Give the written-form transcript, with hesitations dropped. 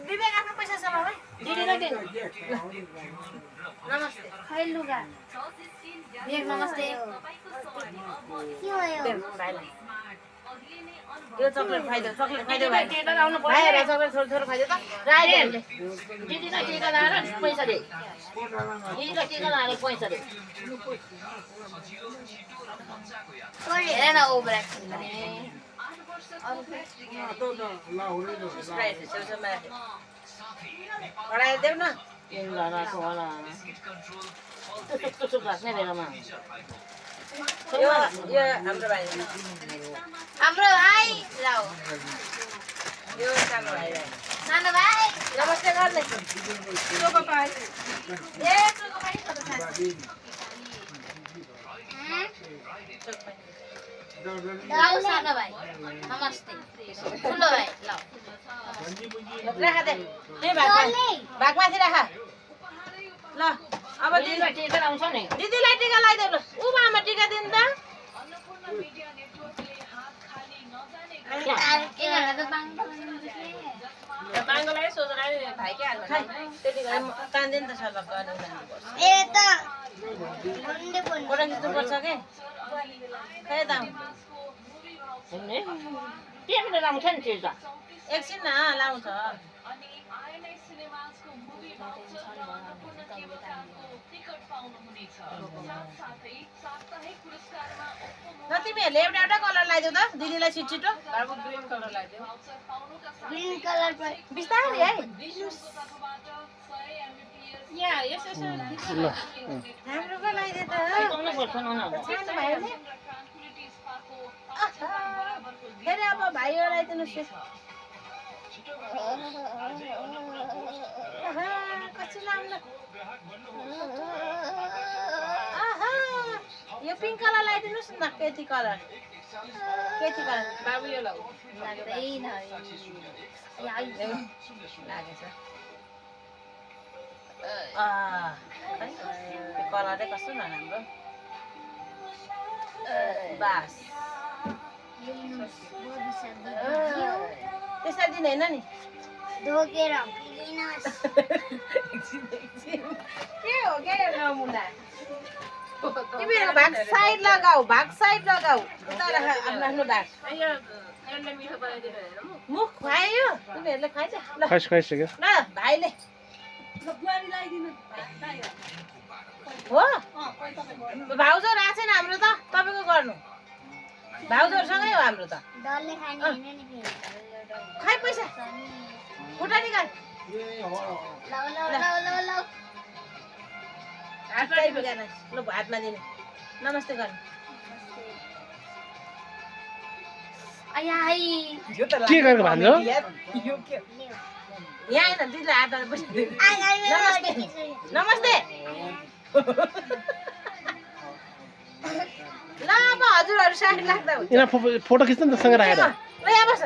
विवेक आफ्नो पैसा छ भाइ दिदीलाई दिनु नमस्ते खै लुगा विवेक नमस्ते के हो यो भाइलाई यो चकलेट खाइदे भाइ भाइ चकलेट छोरो छोरो खाइदे त राइले दिदीलाई टिका लाएर पैसा दे दिदीलाई टिका लाएर पैसा दे हेर न ओ ब्रेक देऊ न हाम्रो भाइ सानो भाइ नमस्ते गर्ने लाउ सानो भाइ नमस्ते ठुलो भाइ लाउ राख दे भागमाथि राख ल अब दिदीलाई टिका लाउँछ नि दिदीलाई टिका लगाइदेऊ ल उ मामा टिका दिनु त बाङ्गोलाई सोचेर भाइ के हाल्नु त्यति कान्दैन त सल्लाह गर्नु ए त फोटो खिच्नुपर्छ के खै त पेमेन्ट लाउँछ नि त्यो त एकछिन न लाउँछ तिमीहरूले एउटा एउटा कलर लगाइदेऊ त दिदीलाई छिटो ग्रिन कलर लगाइदेऊ ग्रिन कलर बिस्तारै है राम्रो पो लगाइदिए त फेरि अब भाइयो लगाइदिनुहोस् कति राम्रो यो पिङ्क कलर लगाइदिनुहोस् न केटी कलर बाबु यो लाग्दैन लागेछ कलरै कस्तो नराम्रो बास त्यसरी दिने होइन नि ढोकेर के हो के नमुना तिमीहरू भाग साइड लगाऊ उता राख आफ्नो आफ्नो भाग मुख खुवायो तिमीहरूले खाइदियो ल खाइसक्यो ल भाइले हो भाउजू राखेको छैन हाम्रो त तपाईँको गर्नु भाउजूहरूसँगै हो हाम्रो त खै पैसा खुट्टा निकाल ल हातमा दिने नमस्ते गर्नु के गरेको भान्जो यहाँ आएन दिदीलाई हातमा पैसा नमस्ते नमस्ते ल अब हजुरहरू साडी लाग्दा हुन्छ फोटो खिच्नु त सँग राखेर ल यहाँ बस